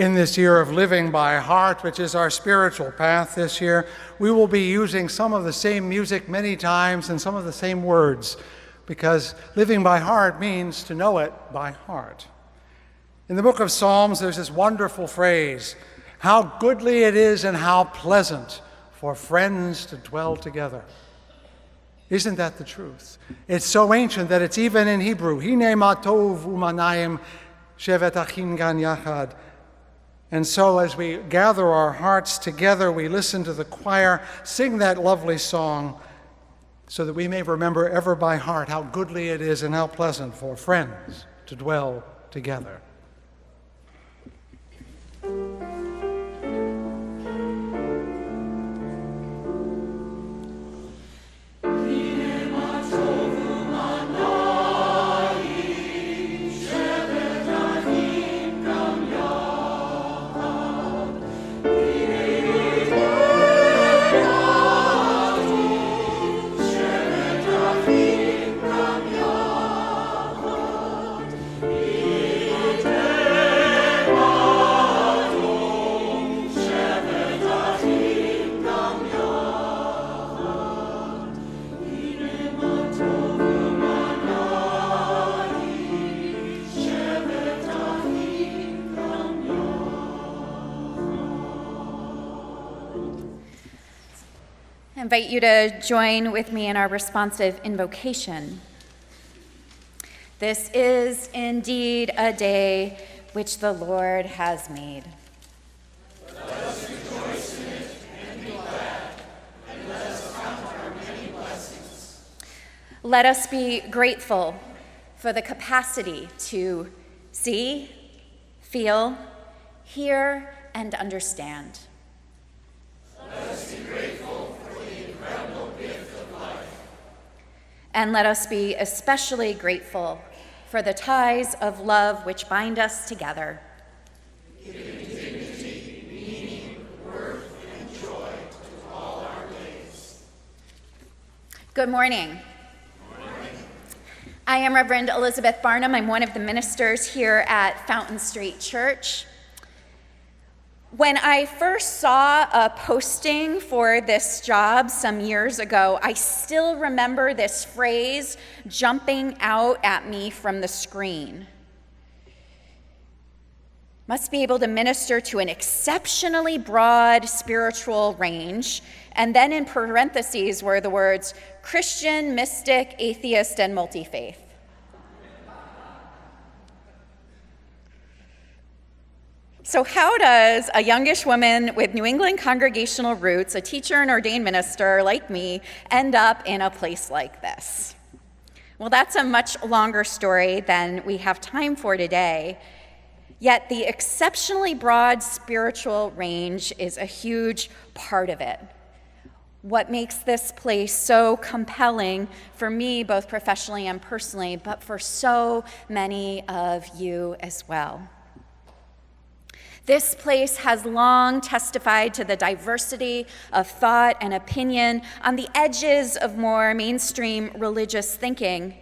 In this year of living by heart, which is our spiritual path this year, we will be using some of the same music many times and some of the same words, because living by heart means to know it by heart. In the book of Psalms, there's this wonderful phrase, "How goodly it is and how pleasant for friends to dwell together." Isn't that the truth? It's so ancient that it's even in Hebrew. Hine ma tov u'manayim shevet achim gan yachad. And so as we gather our hearts together, we listen to the choir sing that lovely song so that we may remember ever by heart how goodly it is and how pleasant for friends to dwell together. I invite you to join with me in our responsive invocation. This is indeed a day which the Lord has made. Let us rejoice in it and be glad, and let us count our many blessings. Let us be grateful for the capacity to see, feel, hear, and understand. Let us be grateful for the incredible gift of life. And let us be especially grateful for the ties of love which bind us together. Giving dignity, meaning, worth, and joy to all our days. Good morning. I am Reverend Elizabeth Barnum. I'm one of the ministers here at Fountain Street Church. When I first saw a posting for this job some years ago, I still remember this phrase jumping out at me from the screen. Must be able to minister to an exceptionally broad spiritual range. And then in parentheses were the words Christian, mystic, atheist, and multi-faith. So how does a youngish woman with New England congregational roots, a teacher and ordained minister like me, end up in a place like this? Well, that's a much longer story than we have time for today. Yet the exceptionally broad spiritual range is a huge part of it. What makes this place so compelling for me, both professionally and personally, but for so many of you as well. This place has long testified to the diversity of thought and opinion on the edges of more mainstream religious thinking,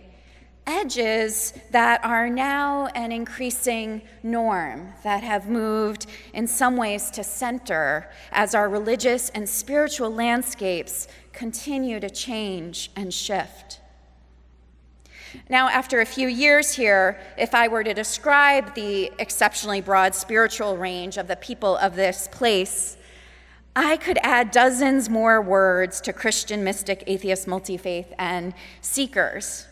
edges that are now an increasing norm, that have moved in some ways to center as our religious and spiritual landscapes continue to change and shift. Now, after a few years here, if I were to describe the exceptionally broad spiritual range of the people of this place, I could add dozens more words to Christian, mystic, atheist, multi-faith, and seekers.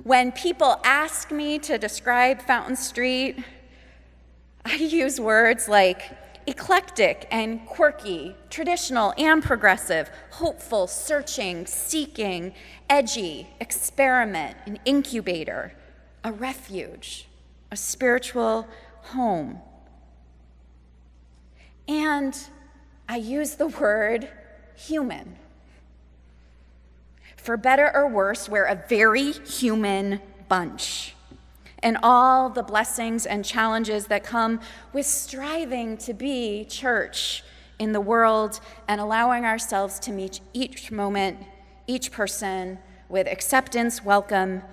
When people ask me to describe Fountain Street, I use words like eclectic and quirky, traditional and progressive, hopeful, searching, seeking, edgy, experiment, an incubator, a refuge, a spiritual home. And I use the word human. For better or worse, we're a very human bunch. And all the blessings and challenges that come with striving to be church in the world and allowing ourselves to meet each moment, each person with acceptance, welcome,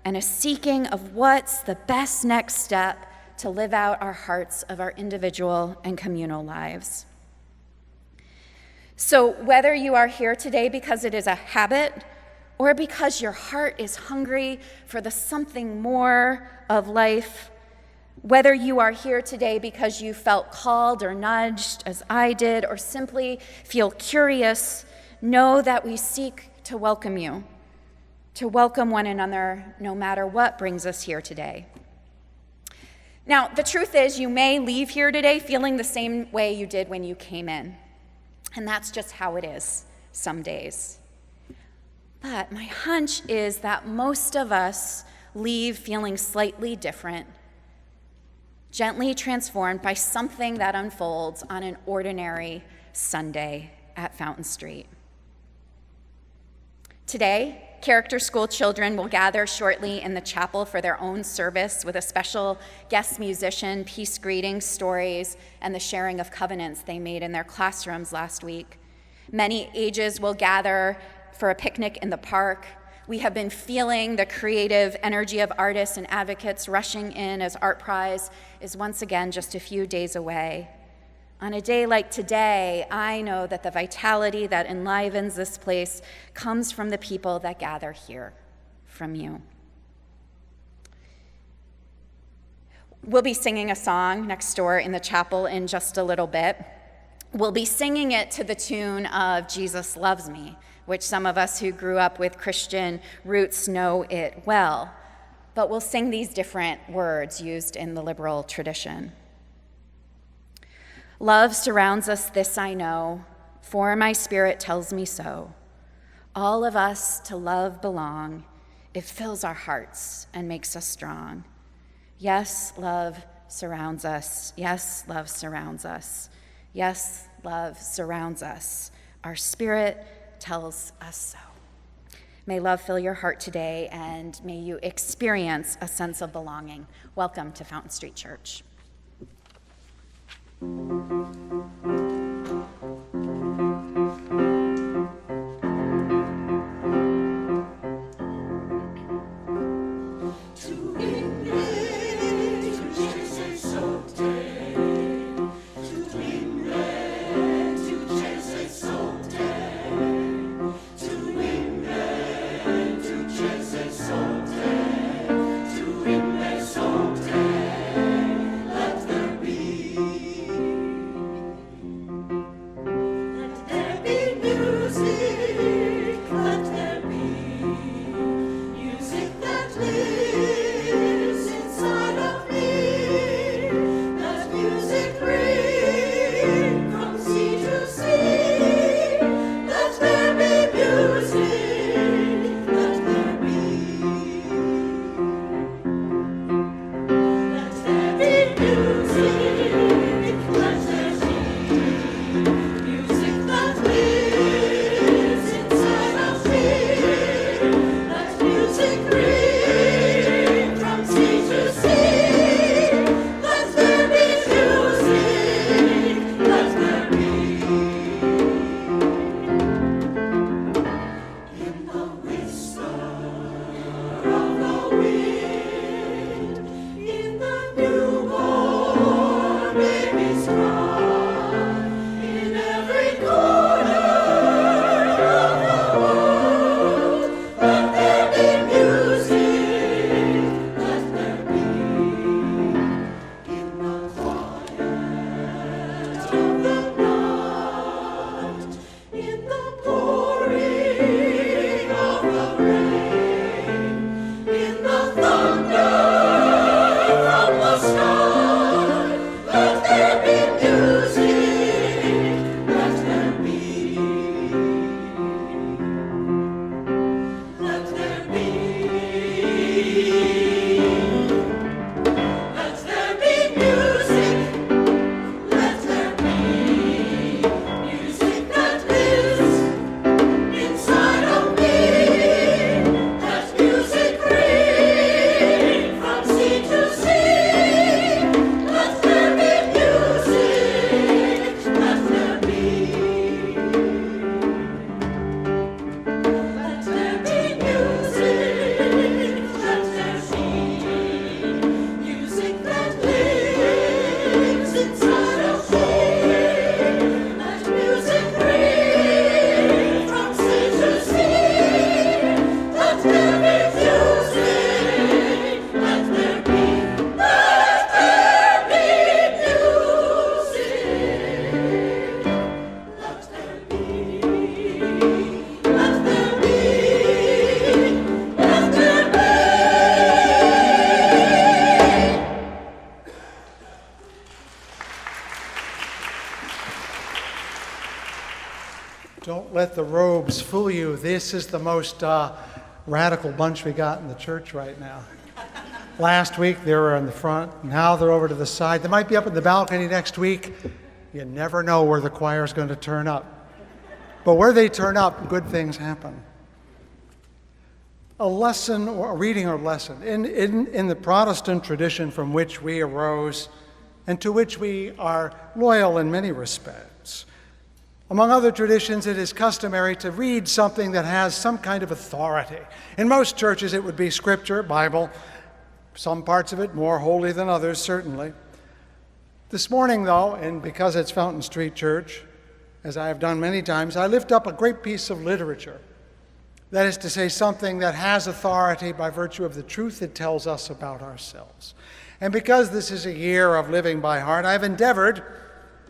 and a seeking of what's the best next step to live out our hearts of our individual and communal lives. So whether you are here today because it is a habit or because your heart is hungry for the something more of life, whether you are here today because you felt called or nudged as I did, or simply feel curious, know that we seek to welcome you, to welcome one another no matter what brings us here today. Now, the truth is you may leave here today feeling the same way you did when you came in. And that's just how it is some days. But my hunch is that most of us leave feeling slightly different, gently transformed by something that unfolds on an ordinary Sunday at Fountain Street. Today, character school children will gather shortly in the chapel for their own service with a special guest musician, peace greetings, stories, and the sharing of covenants they made in their classrooms last week. Many ages will gather for a picnic in the park. We have been feeling the creative energy of artists and advocates rushing in as Art Prize is once again just a few days away. On a day like today, I know that the vitality that enlivens this place comes from the people that gather here, from you. We'll be singing a song next door in the chapel in just a little bit. We'll be singing it to the tune of Jesus Loves Me, which some of us who grew up with Christian roots know it well. But we'll sing these different words used in the liberal tradition. Love surrounds us, this I know, for my spirit tells me so. All of us to love belong. It fills our hearts and makes us strong. Yes, love surrounds us. Yes, love surrounds us. Yes, love surrounds us. Our spirit tells us so. May love fill your heart today, and may you experience a sense of belonging. Welcome to Fountain Street Church. let the robes fool you. This is the most radical bunch we got in the church right now. Last week they were in the front, now they're over to the side. They might be up in the balcony next week. You never know where the choir is going to turn up. But where they turn up, good things happen. A lesson, or a reading or lesson, in the Protestant tradition from which we arose and to which we are loyal in many respects. Among other traditions, it is customary to read something that has some kind of authority. In most churches, it would be Scripture, Bible, some parts of it more holy than others, certainly. This morning, though, and because it's Fountain Street Church, as I have done many times, I lift up a great piece of literature. That is to say, something that has authority by virtue of the truth it tells us about ourselves. And because this is a year of living by heart, I've endeavored,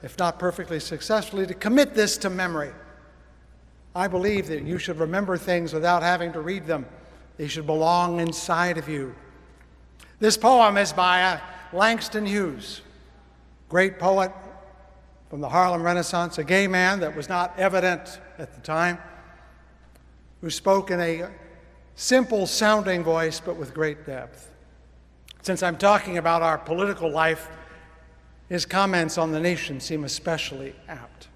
if not perfectly successfully, to commit this to memory. I believe that you should remember things without having to read them. They should belong inside of you. This poem is by Langston Hughes, great poet from the Harlem Renaissance, a gay man that was not evident at the time, who spoke in a simple-sounding voice but with great depth. Since I'm talking about our political life, his comments on the nation seem especially apt.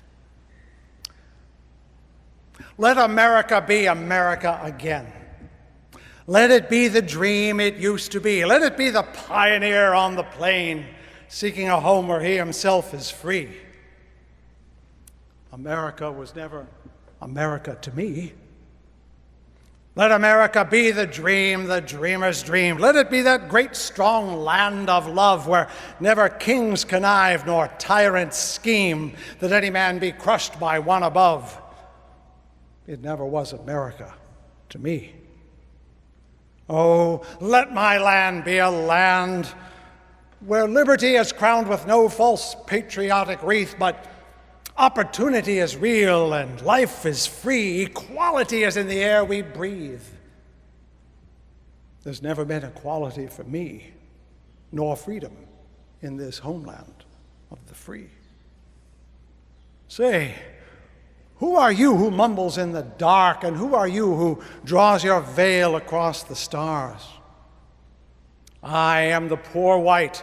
Let America be America again. Let it be the dream it used to be. Let it be the pioneer on the plain, seeking a home where he himself is free. America was never America to me. Let America be the dream, the dreamer's dream. Let it be that great strong land of love where never kings connive nor tyrants scheme, that any man be crushed by one above. It never was America to me. Oh, let my land be a land where liberty is crowned with no false patriotic wreath, but opportunity is real and life is free. Equality is in the air we breathe. There's never been equality for me, nor freedom in this homeland of the free. Say, who are you who mumbles in the dark, and who are you who draws your veil across the stars? I am the poor white,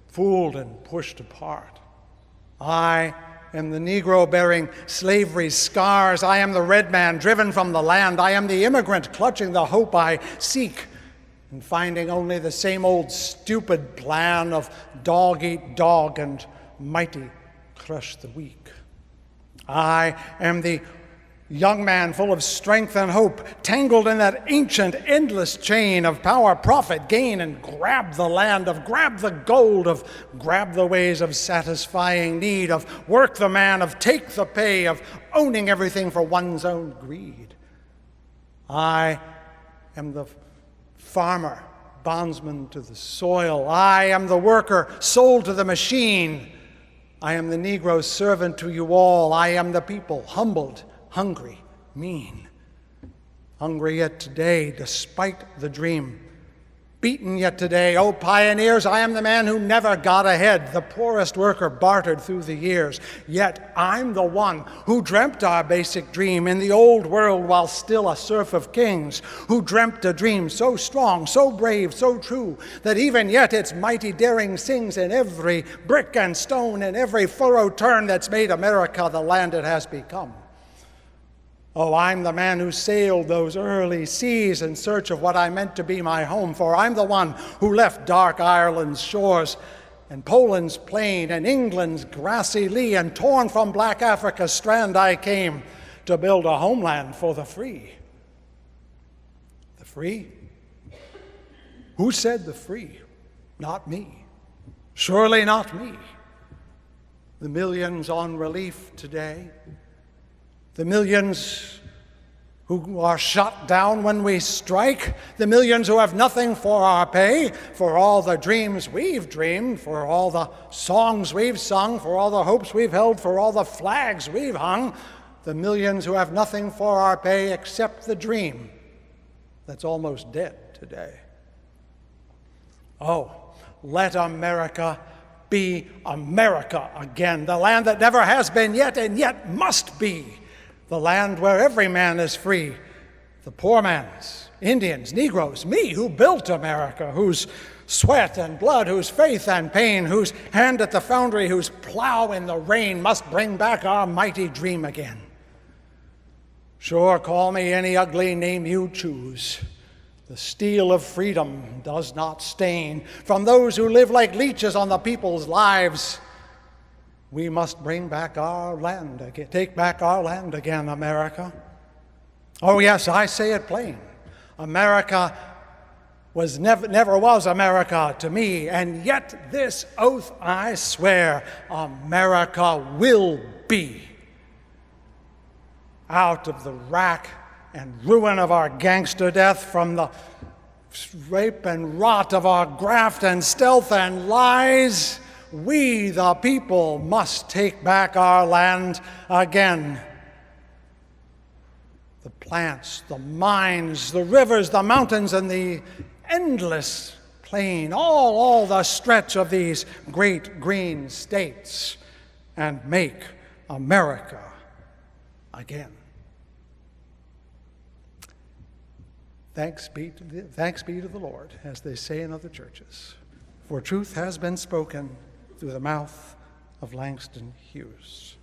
fooled and pushed apart. I am the Negro bearing slavery's scars. I am the red man driven from the land. I am the immigrant clutching the hope I seek and finding only the same old stupid plan of dog eat dog and mighty crush the weak. I am the young man full of strength and hope, tangled in that ancient, endless chain of power, profit, gain, and grab the land, of grab the gold, of grab the ways of satisfying need, of work the man, of take the pay, of owning everything for one's own greed. I am the farmer, bondsman to the soil. I am the worker, sold to the machine. I am the Negro servant to you all. I am the people, humbled, hungry, mean. Hungry yet today, despite the dream. Beaten yet today. Oh, pioneers, I am the man who never got ahead, the poorest worker bartered through the years. Yet I'm the one who dreamt our basic dream in the old world while still a serf of kings, who dreamt a dream so strong, so brave, so true, that even yet its mighty daring sings in every brick and stone, in every furrow turn that's made America the land it has become. Oh, I'm the man who sailed those early seas in search of what I meant to be my home, for I'm the one who left dark Ireland's shores and Poland's plain and England's grassy lea, and torn from black Africa's strand I came to build a homeland for the free. The free? Who said the free? Not me. Surely not me. The millions on relief today, the millions who are shot down when we strike, the millions who have nothing for our pay, for all the dreams we've dreamed, for all the songs we've sung, for all the hopes we've held, for all the flags we've hung, the millions who have nothing for our pay except the dream that's almost dead today. Oh, let America be America again, the land that never has been yet and yet must be. the land where every man is free, the poor man's, Indians, Negroes, me who built America, whose sweat and blood, whose faith and pain, whose hand at the foundry, whose plow in the rain must bring back our mighty dream again. Sure, call me any ugly name you choose. The steel of freedom does not stain from those who live like leeches on the people's lives. We must bring back our land again, take back our land again, America. Oh yes, I say it plain. America never was America to me, and yet this oath I swear, America will be. Out of the rack and ruin of our gangster death, from the rape and rot of our graft and stealth and lies, we, the people, must take back our land again. The plants, the mines, the rivers, the mountains, and the endless plain, all the stretch of these great green states, and make America again. Thanks be to the Lord, as they say in other churches, for truth has been spoken through the mouth of Langston Hughes.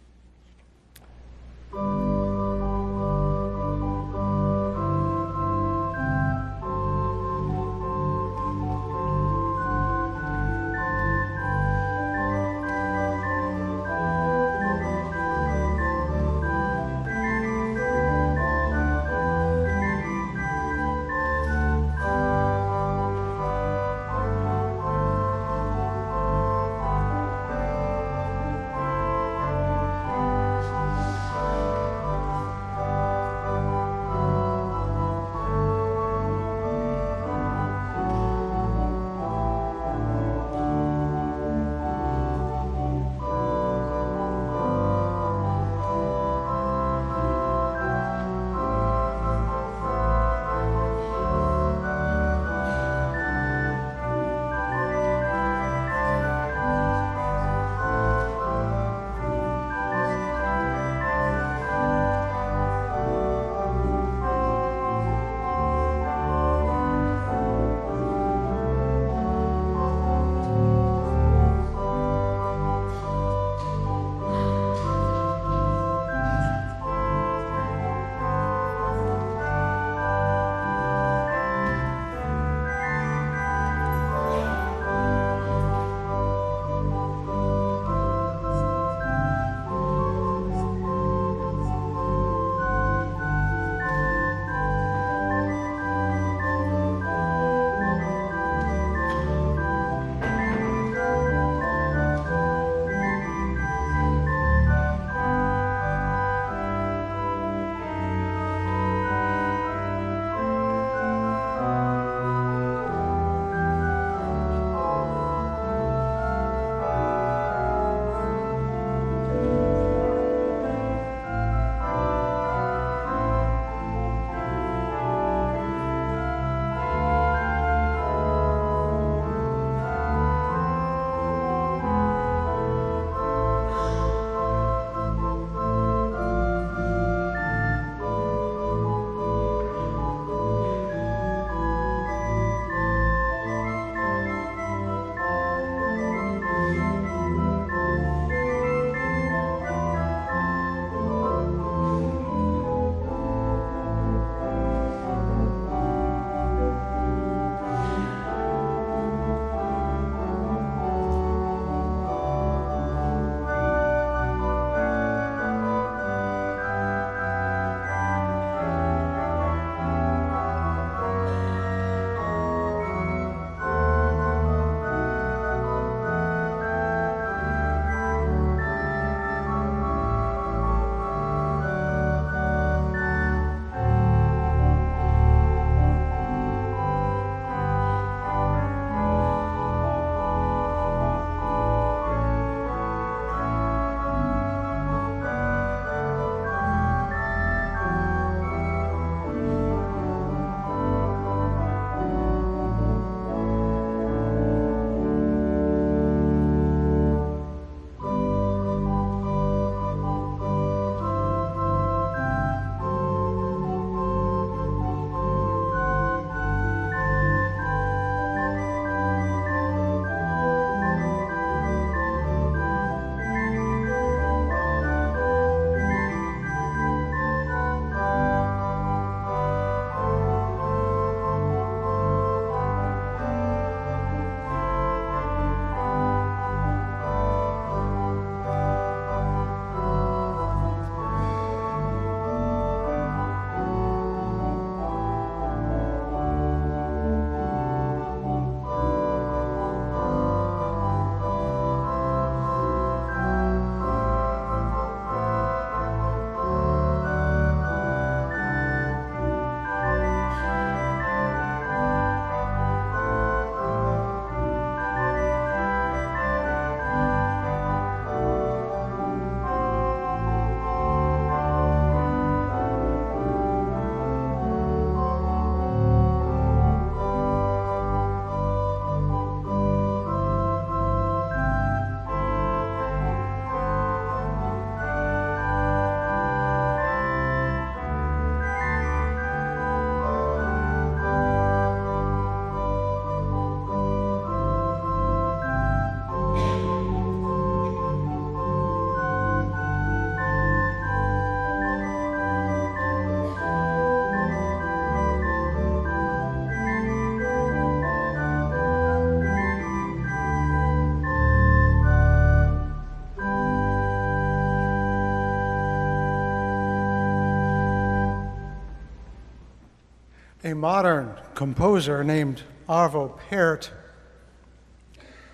a modern composer named Arvo Pärt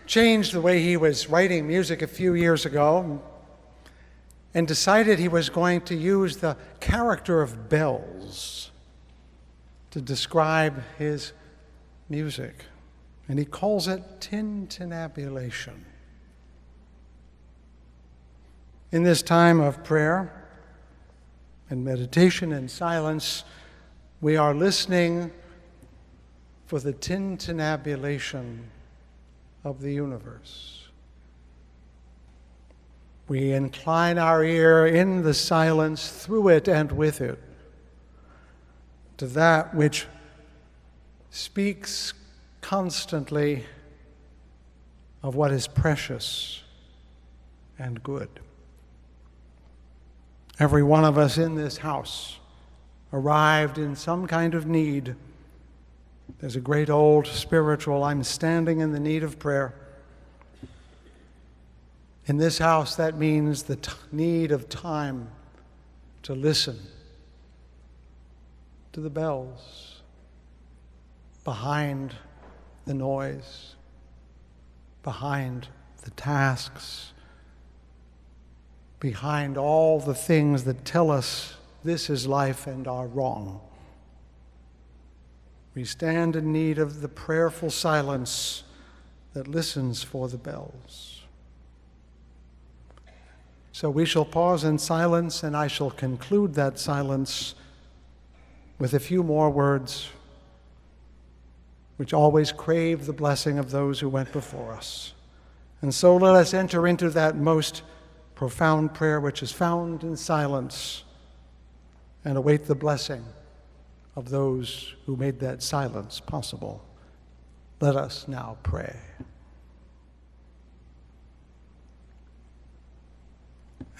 changed the way he was writing music a few years ago and decided he was going to use the character of bells to describe his music. And he calls it tintinnabulation. In this time of prayer and meditation and silence, we are listening for the tintinnabulation of the universe. We incline our ear in the silence, through it and with it, to that which speaks constantly of what is precious and good. Every one of us in this house arrived in some kind of need. There's a great old spiritual, I'm standing in the need of prayer. In this house, that means the need of time to listen to the bells behind the noise, behind the tasks, behind all the things that tell us this is life and are wrong. We stand in need of the prayerful silence that listens for the bells. So we shall pause in silence, and I shall conclude that silence with a few more words which always crave the blessing of those who went before us. And so let us enter into that most profound prayer which is found in silence and await the blessing of those who made that silence possible. Let us now pray.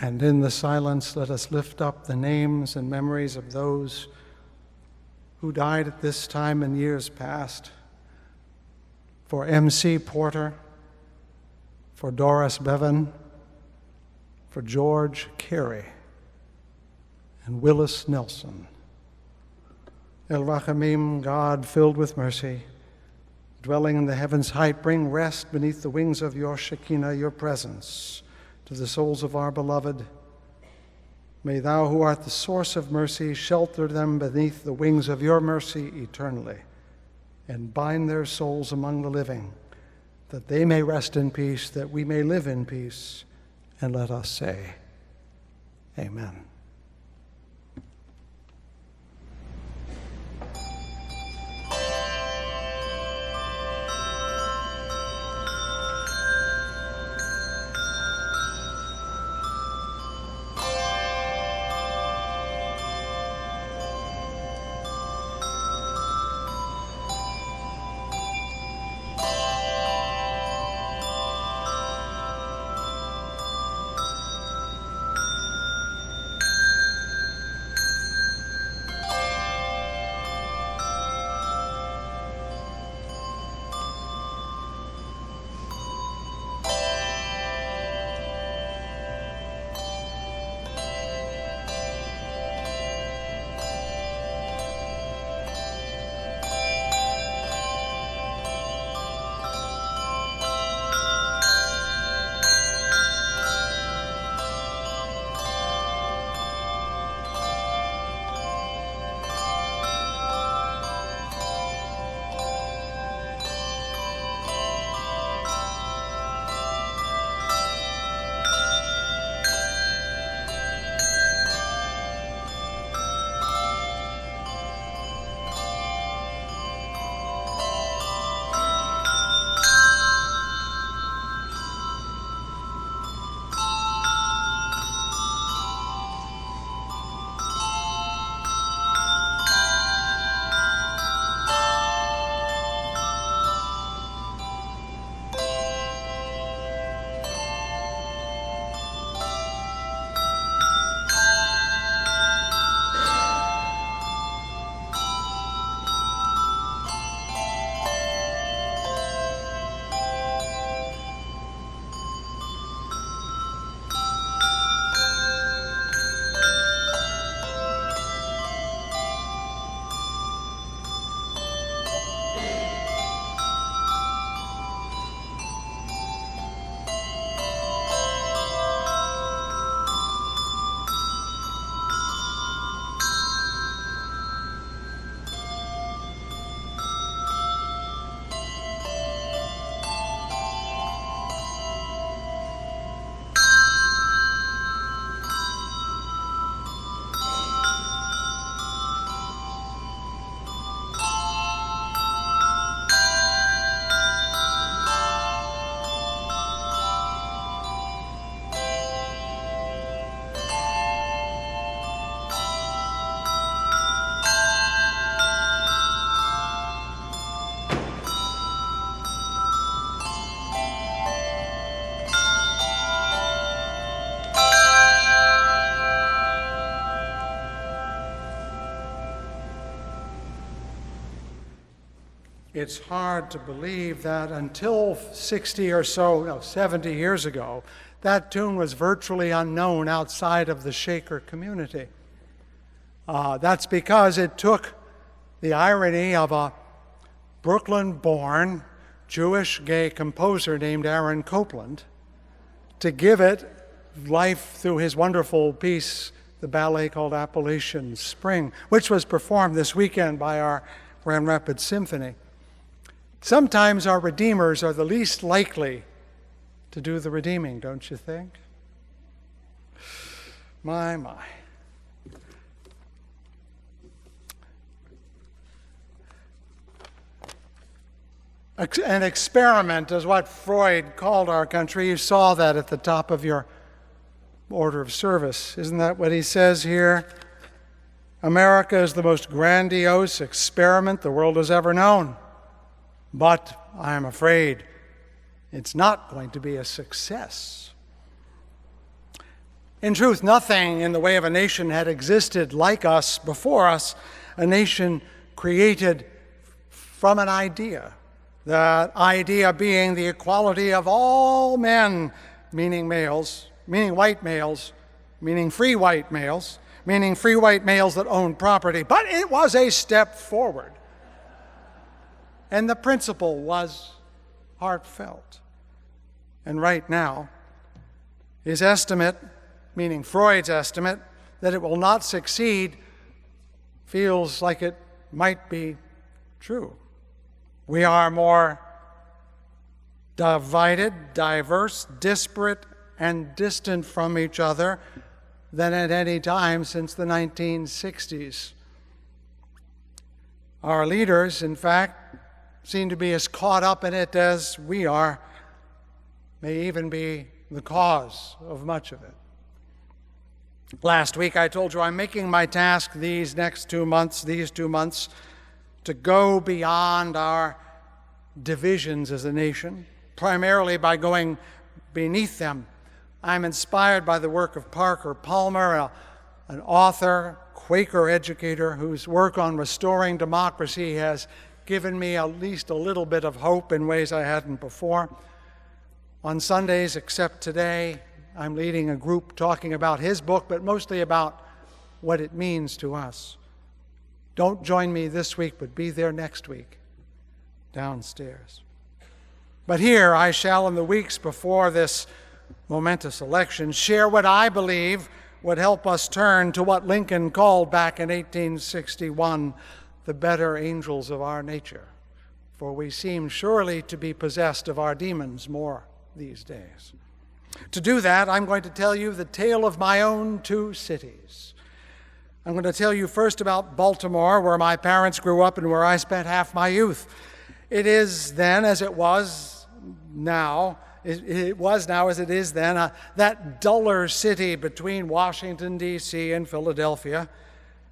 And in the silence, let us lift up the names and memories of those who died at this time in years past. For M.C. Porter, for Doris Bevan, for George Carey, and Willis Nelson. El Rachamim, God filled with mercy, dwelling in the heavens height, bring rest beneath the wings of your Shekinah, your presence, to the souls of our beloved. May thou, who art the source of mercy, shelter them beneath the wings of your mercy eternally, and bind their souls among the living, that they may rest in peace, that we may live in peace. And let us say, Amen. It's hard to believe that until 70 years ago, that tune was virtually unknown outside of the Shaker community. That's because it took the irony of a Brooklyn-born Jewish gay composer named Aaron Copland to give it life through his wonderful piece, the ballet called Appalachian Spring, which was performed this weekend by our Grand Rapids Symphony. Sometimes our redeemers are the least likely to do the redeeming, don't you think? My. An experiment is what Freud called our country. You saw that at the top of your order of service. Isn't that what he says here? America is the most grandiose experiment the world has ever known. But I am afraid it's not going to be a success. In truth, nothing in the way of a nation had existed like us before us, a nation created from an idea. That idea being the equality of all men, meaning males, meaning white males, meaning free white males, meaning free white males that own property. But it was a step forward. And the principle was heartfelt. And right now, his estimate, meaning Freud's estimate, that it will not succeed feels like it might be true. We are more divided, diverse, disparate, and distant from each other than at any time since the 1960s. Our leaders, in fact, seem to be as caught up in it as we are, may even be the cause of much of it. Last week I told you I'm making my task these 2 months, to go beyond our divisions as a nation, primarily by going beneath them. I'm inspired by the work of Parker Palmer, an author, Quaker educator, whose work on restoring democracy has given me at least a little bit of hope in ways I hadn't before. On Sundays, except today, I'm leading a group talking about his book, but mostly about what it means to us. Don't join me this week, but be there next week, downstairs. But here I shall, in the weeks before this momentous election, share what I believe would help us turn to what Lincoln called back in 1861 the better angels of our nature, for we seem surely to be possessed of our demons more these days. To do that, I'm going to tell you the tale of my own 2 cities. I'm going to tell you first about Baltimore, where my parents grew up and where I spent half my youth. It is then, as it was now, it was now as it is then, that duller city between Washington, D.C. and Philadelphia.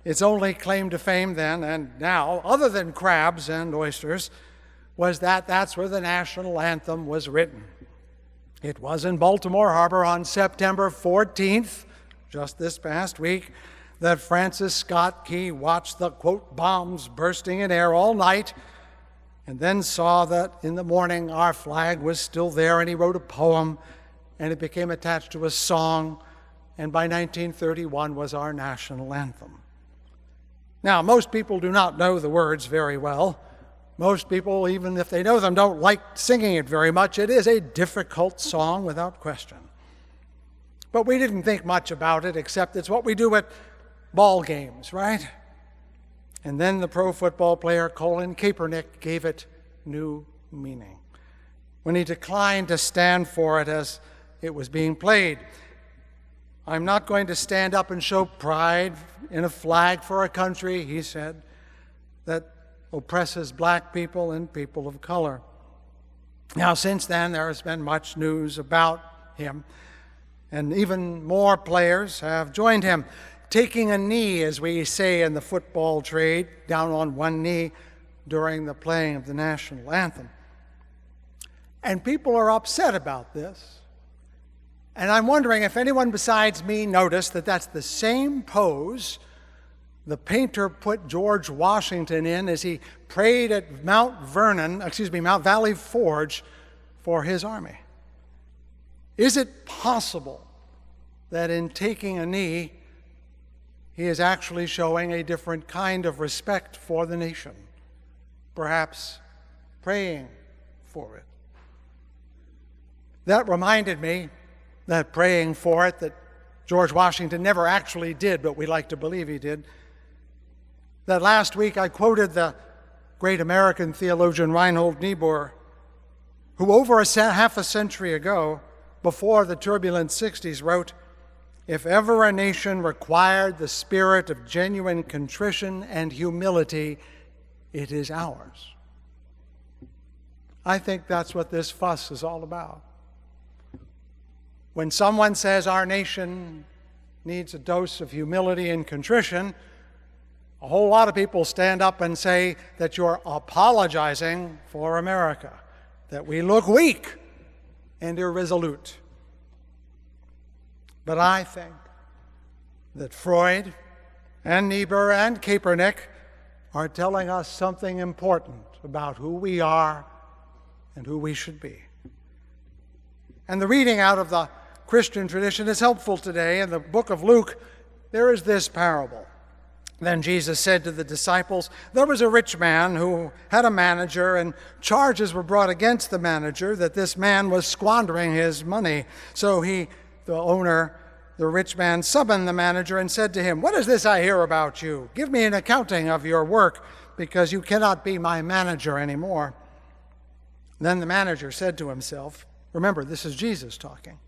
Its only claim to fame then and now, other than crabs and oysters, was that that's where the national anthem was written. It was in Baltimore Harbor on September 14th, just this past week, that Francis Scott Key watched the, quote, bombs bursting in air all night, and then saw that in the morning our flag was still there, and he wrote a poem, and it became attached to a song, and by 1931 was our national anthem. Now, most people do not know the words very well. Most people, even if they know them, don't like singing it very much. It is a difficult song, without question. But we didn't think much about it, except it's what we do at ball games, right? And then the pro football player Colin Kaepernick gave it new meaning when he declined to stand for it as it was being played. I'm not going to stand up and show pride in a flag for a country, he said, that oppresses black people and people of color. Now, since then, there has been much news about him, and even more players have joined him, taking a knee, as we say in the football trade, down on one knee during the playing of the national anthem. And people are upset about this. And I'm wondering if anyone besides me noticed that that's the same pose the painter put George Washington in as he prayed at Mount Valley Forge for his army. Is it possible that in taking a knee, he is actually showing a different kind of respect for the nation, perhaps praying for it? That reminded me that praying for it, that George Washington never actually did, but we like to believe he did, that last week I quoted the great American theologian Reinhold Niebuhr, who over half a century ago, before the turbulent 60s, wrote, "If ever a nation required the spirit of genuine contrition and humility, it is ours." I think that's what this fuss is all about. When someone says our nation needs a dose of humility and contrition, a whole lot of people stand up and say that you're apologizing for America, that we look weak and irresolute. But I think that Freud and Niebuhr and Kaepernick are telling us something important about who we are and who we should be. And the reading out of the Christian tradition is helpful today. In the book of Luke, there is this parable. Then Jesus said to the disciples, "There was a rich man who had a manager, and charges were brought against the manager that this man was squandering his money. So the rich man, summoned the manager and said to him, 'What is this I hear about you? Give me an accounting of your work, because you cannot be my manager anymore.' Then the manager said to himself," remember, this is Jesus talking,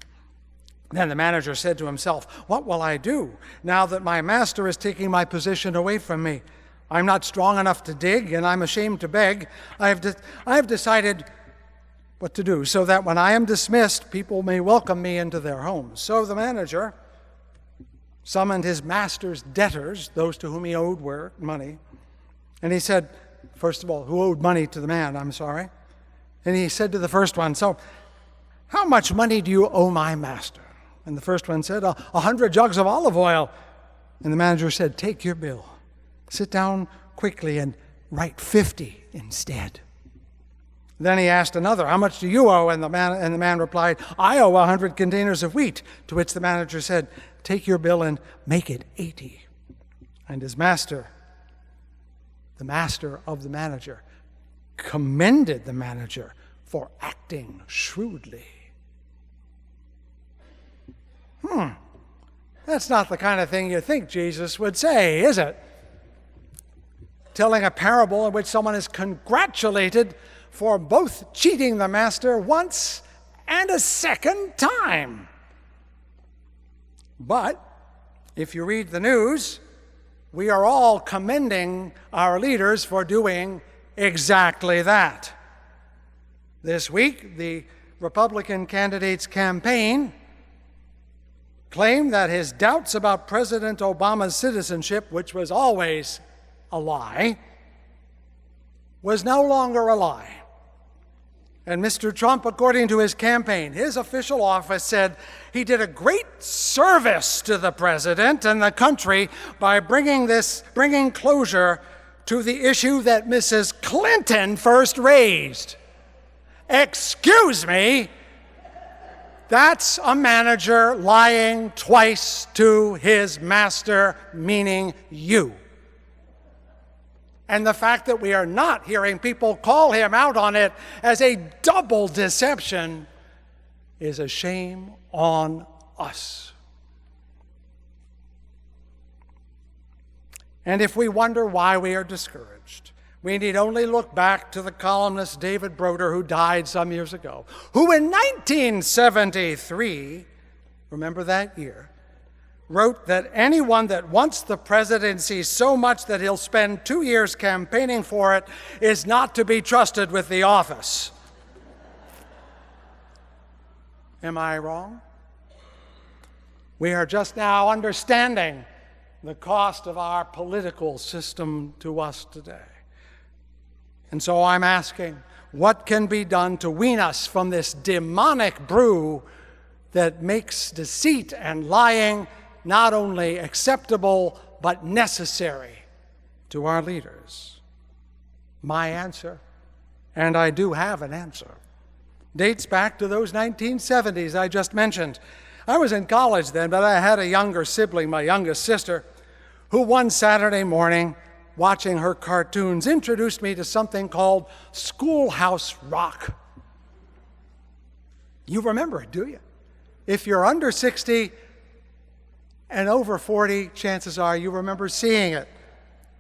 "Then the manager said to himself, 'What will I do now that my master is taking my position away from me? I'm not strong enough to dig, and I'm ashamed to beg. I have decided what to do, so that when I am dismissed, people may welcome me into their homes.' So the manager summoned his master's debtors, those to whom he owed money. And he said, first of all, who owed money to the man, And he said to the first one, 'So how much money do you owe my master?' And the first one said, 100 jugs of olive oil. And the manager said, 'Take your bill. Sit down quickly and write 50 instead.' Then he asked another, 'How much do you owe?' And the man replied, 'I owe 100 containers of wheat.' To which the manager said, 'Take your bill and make it 80. And his master, the master of the manager, commended the manager for acting shrewdly." That's not the kind of thing you think Jesus would say, is it? Telling a parable in which someone is congratulated for both cheating the master once and a second time. But if you read the news, we are all commending our leaders for doing exactly that. This week, the Republican candidate's campaign claimed that his doubts about President Obama's citizenship, which was always a lie, was no longer a lie. And Mr. Trump, according to his campaign, his official office said he did a great service to the president and the country by bringing closure to the issue that Mrs. Clinton first raised. Excuse me, that's a manager lying twice to his master, meaning you. And the fact that we are not hearing people call him out on it as a double deception is a shame on us. And if we wonder why we are discouraged, we need only look back to the columnist David Broder, who died some years ago, who in 1973, remember that year, wrote that anyone that wants the presidency so much that he'll spend 2 years campaigning for it is not to be trusted with the office. Am I wrong? We are just now understanding the cost of our political system to us today. And so I'm asking, what can be done to wean us from this demonic brew that makes deceit and lying not only acceptable, but necessary to our leaders? My answer, and I do have an answer, dates back to those 1970s I just mentioned. I was in college then, but I had a younger sibling, my youngest sister, who one Saturday morning, watching her cartoons, introduced me to something called Schoolhouse Rock. You remember it, do you? If you're under 60 and over 40, chances are you remember seeing it.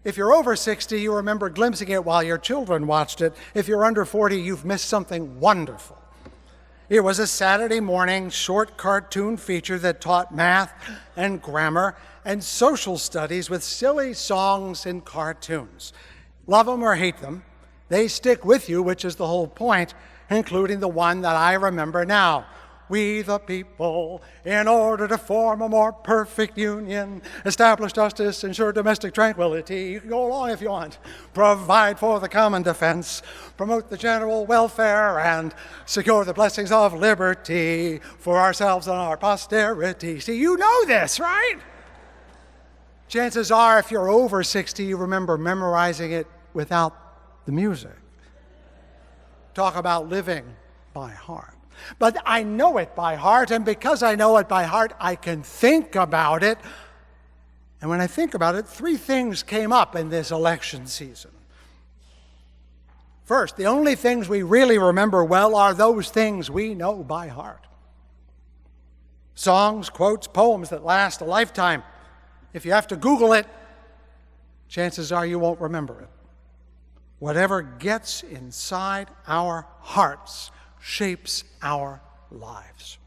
If you're over 60, you remember glimpsing it while your children watched it. If you're under 40, you've missed something wonderful. It was a Saturday morning short cartoon feature that taught math and grammar and social studies with silly songs and cartoons. Love them or hate them, they stick with you, which is the whole point, including the one that I remember now. We the people, in order to form a more perfect union, establish justice, ensure domestic tranquility. You can go along if you want. Provide for the common defense, promote the general welfare, and secure the blessings of liberty for ourselves and our posterity. See, you know this, right? Chances are, if you're over 60, you remember memorizing it without the music. Talk about living by heart. But I know it by heart, and because I know it by heart, I can think about it. And when I think about it, three things came up in this election season. First, the only things we really remember well are those things we know by heart. Songs, quotes, poems that last a lifetime. If you have to Google it, chances are you won't remember it. Whatever gets inside our hearts shapes our lives.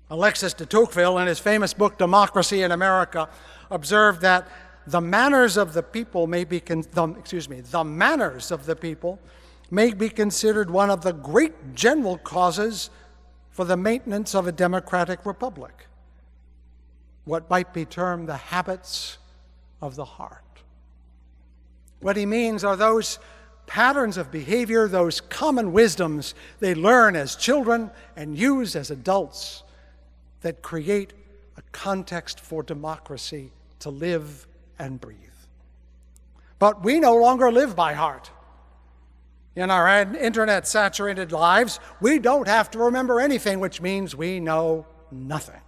Alexis de Tocqueville, in his famous book Democracy in America, observed that the manners of the people may be considered one of the great general causes for the maintenance of a democratic republic. What might be termed the habits of the heart. What he means are those patterns of behavior, those common wisdoms they learn as children and use as adults that create a context for democracy to live and breathe. But we no longer live by heart. In our internet-saturated lives, we don't have to remember anything, which means we know nothing,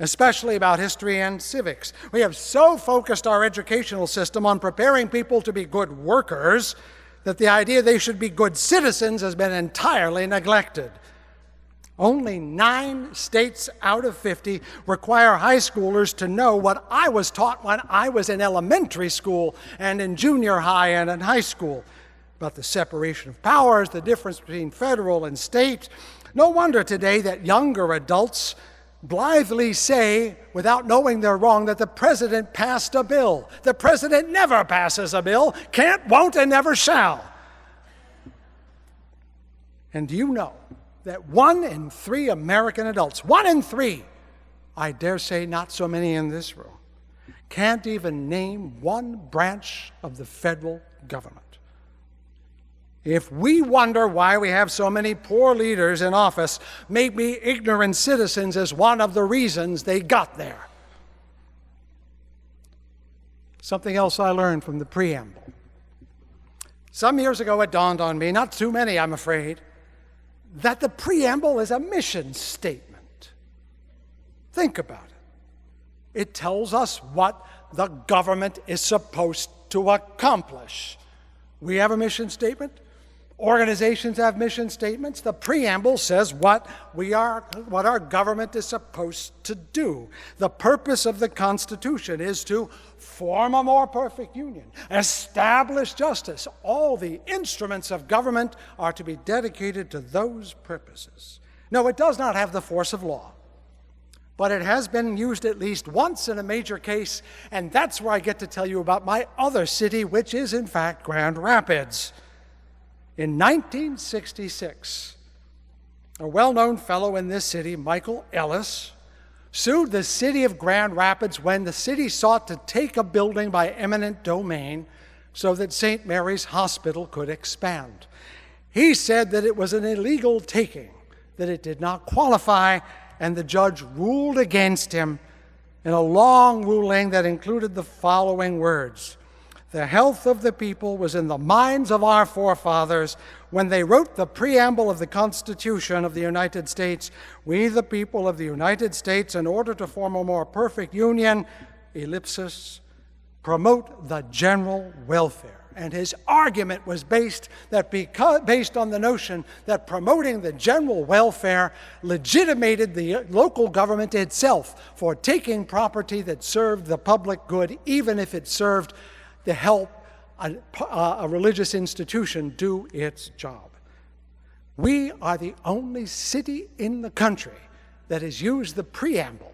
especially about history and civics. We have so focused our educational system on preparing people to be good workers that the idea they should be good citizens has been entirely neglected. Only 9 states out of 50 require high schoolers to know what I was taught when I was in elementary school and in junior high and in high school, about the separation of powers, the difference between federal and state. No wonder today that younger adults blithely say, without knowing they're wrong, that the president passed a bill. The president never passes a bill, can't, won't, and never shall. And do you know that 1 in 3 American adults, 1 in 3, I dare say not so many in this room, can't even name one branch of the federal government? If we wonder why we have so many poor leaders in office, maybe ignorant citizens is one of the reasons they got there. Something else I learned from the preamble. Some years ago it dawned on me, not too many I'm afraid, that the preamble is a mission statement. Think about it. It tells us what the government is supposed to accomplish. We have a mission statement. Organizations have mission statements. The preamble says what our government is supposed to do. The purpose of the Constitution is to form a more perfect union, establish justice. All the instruments of government are to be dedicated to those purposes. No, it does not have the force of law, but it has been used at least once in a major case, and that's where I get to tell you about my other city, which is in fact Grand Rapids. In 1966, a well-known fellow in this city, Michael Ellis, sued the city of Grand Rapids when the city sought to take a building by eminent domain so that St. Mary's Hospital could expand. He said that it was an illegal taking, that it did not qualify, and the judge ruled against him in a long ruling that included the following words: the health of the people was in the minds of our forefathers when they wrote the preamble of the Constitution of the United States. We, the people of the United States, in order to form a more perfect union, ellipsis, promote the general welfare. And his argument was based on the notion that promoting the general welfare legitimated the local government itself for taking property that served the public good, even if it served to help a religious institution do its job. We are the only city in the country that has used the preamble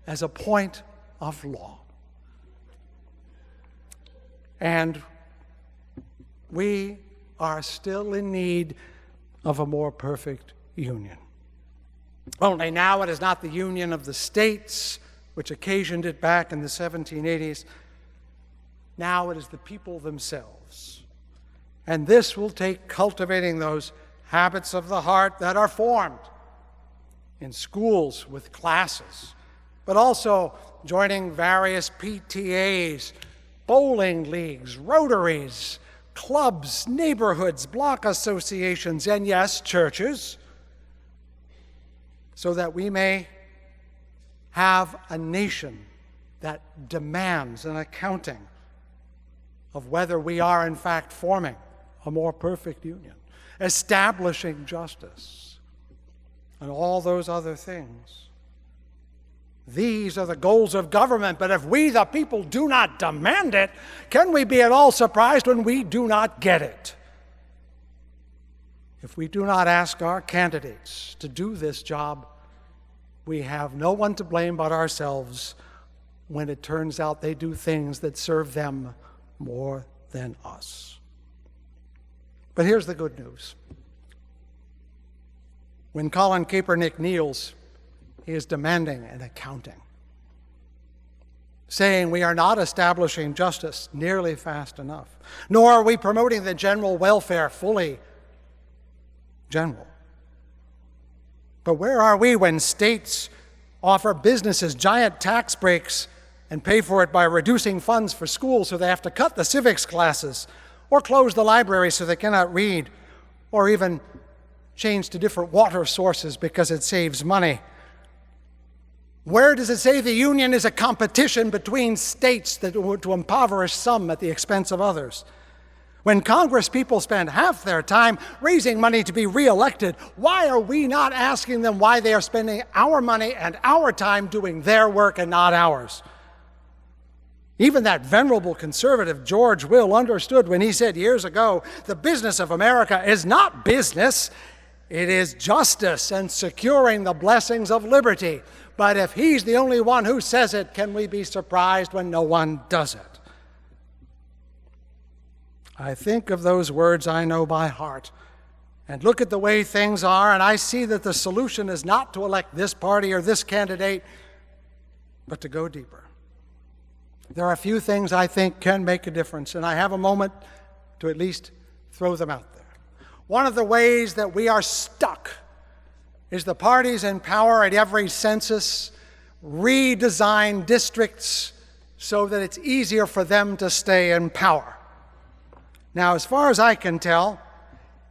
as a point of law. And we are still in need of a more perfect union. Only now it is not the union of the states, which occasioned it back in the 1780s. Now it is the people themselves. And this will take cultivating those habits of the heart that are formed in schools with classes, but also joining various PTAs, bowling leagues, rotaries, clubs, neighborhoods, block associations, and yes, churches, so that we may have a nation that demands an accounting of whether we are in fact forming a more perfect union, establishing justice, and all those other things. These are the goals of government, but if we, the people, do not demand it, can we be at all surprised when we do not get it? If we do not ask our candidates to do this job, we have no one to blame but ourselves when it turns out they do things that serve them more than us. But here's the good news. When Colin Kaepernick kneels, he is demanding an accounting, saying we are not establishing justice nearly fast enough, nor are we promoting the general welfare fully general. But where are we when states offer businesses giant tax breaks and pay for it by reducing funds for schools so they have to cut the civics classes, or close the library so they cannot read, or even change to different water sources because it saves money? Where does it say the union is a competition between states to impoverish some at the expense of others? When Congress people spend half their time raising money to be reelected, why are we not asking them why they are spending our money and our time doing their work and not ours? Even that venerable conservative George Will understood when he said years ago, the business of America is not business, it is justice and securing the blessings of liberty. But if he's the only one who says it, can we be surprised when no one does it? I think of those words I know by heart and look at the way things are, and I see that the solution is not to elect this party or this candidate, but to go deeper. There are a few things I think can make a difference, and I have a moment to at least throw them out there. One of the ways that we are stuck is the parties in power at every census redesign districts so that it's easier for them to stay in power. Now, as far as I can tell,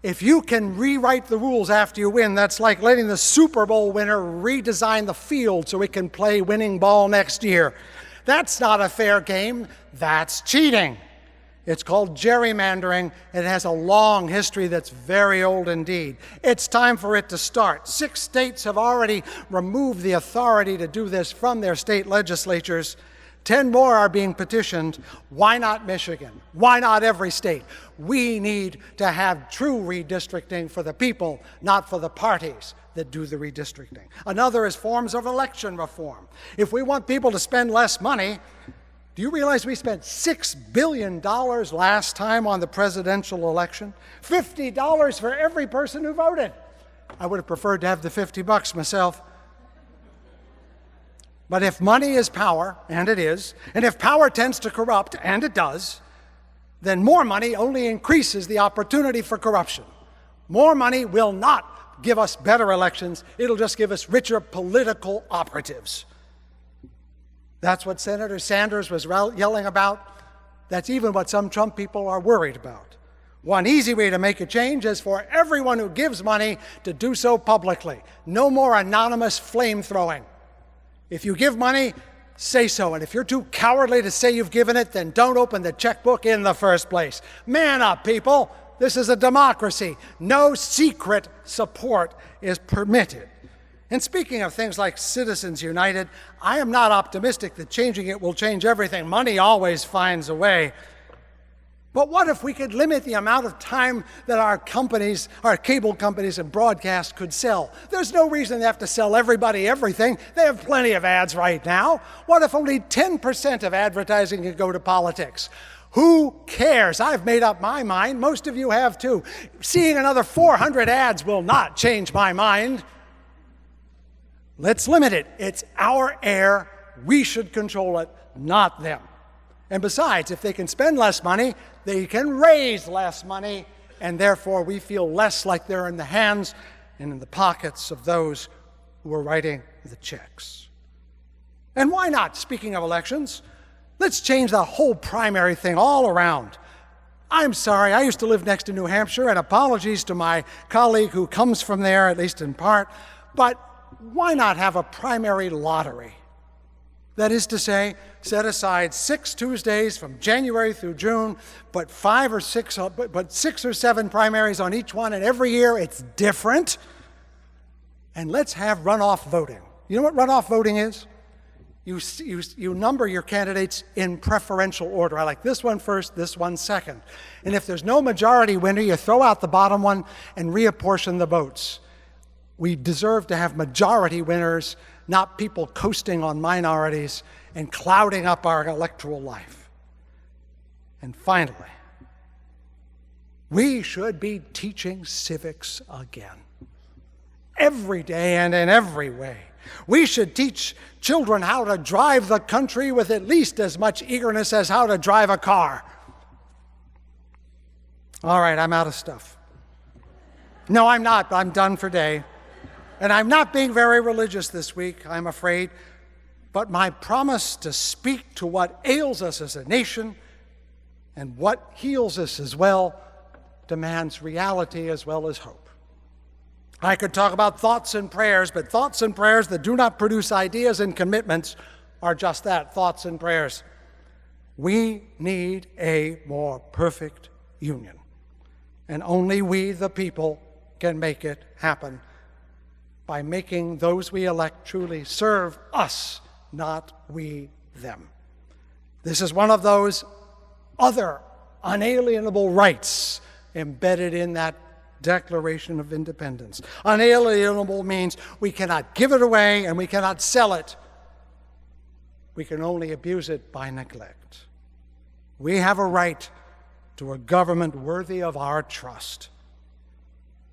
if you can rewrite the rules after you win, that's like letting the Super Bowl winner redesign the field so it can play winning ball next year. That's not a fair game, that's cheating. It's called gerrymandering. It has a long history that's very old indeed. It's time for it to start. 6 states have already removed the authority to do this from their state legislatures. 10 more are being petitioned. Why not Michigan? Why not every state? We need to have true redistricting for the people, not for the parties that do the redistricting. Another is forms of election reform. If we want people to spend less money, do you realize we spent $6 billion last time on the presidential election? $50 for every person who voted. I would have preferred to have the $50 myself. But if money is power, and it is, and if power tends to corrupt, and it does, then more money only increases the opportunity for corruption. More money will not give us better elections. It'll just give us richer political operatives. That's what Senator Sanders was yelling about That's even what some Trump people are worried about. One easy way to make a change is for everyone who gives money to do so publicly. No more anonymous flame throwing. If you give money, say so. And if you're too cowardly to say you've given it, then don't open the checkbook in the first place. Man up, people. This is a democracy. No secret support is permitted. And speaking of things like Citizens United, I am not optimistic that changing it will change everything. Money always finds a way. But what if we could limit the amount of time that our companies, our cable companies and broadcast could sell? There's no reason they have to sell everybody everything. They have plenty of ads right now. What if only 10% of advertising could go to politics? Who cares? I've made up my mind. Most of you have too. Seeing another 400 ads will not change my mind. Let's limit it. It's our air. We should control it, not them. And besides, if they can spend less money, they can raise less money, and therefore we feel less like they're in the hands and in the pockets of those who are writing the checks. And why not, speaking of elections, let's change the whole primary thing all around. I'm sorry, I used to live next to New Hampshire, and apologies to my colleague who comes from there, at least in part, but why not have a primary lottery? That is to say, set aside 6 Tuesdays from January through June, but 6 or 7 primaries on each one, and every year it's different. And let's have runoff voting. You know what runoff voting is? You number your candidates in preferential order. I like this one first, this one second. And if there's no majority winner, you throw out the bottom one and reapportion the votes. We deserve to have majority winners, not people coasting on minorities and clouding up our electoral life. And finally, we should be teaching civics again. Every day and in every way. We should teach children how to drive the country with at least as much eagerness as how to drive a car. All right, I'm out of stuff. No, I'm not. I'm done for today. And I'm not being very religious this week, I'm afraid, but my promise to speak to what ails us as a nation and what heals us as well demands reality as well as hope. I could talk about thoughts and prayers, but thoughts and prayers that do not produce ideas and commitments are just that, thoughts and prayers. We need a more perfect union, and only we, the people, can make it happen by making those we elect truly serve us, not we them. This is one of those other unalienable rights embedded in that Declaration of Independence. Unalienable means we cannot give it away and we cannot sell it. We can only abuse it by neglect. We have a right to a government worthy of our trust.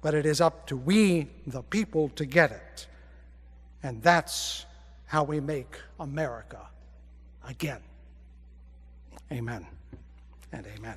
But it is up to we, the people, to get it. And that's how we make America again. Amen and amen.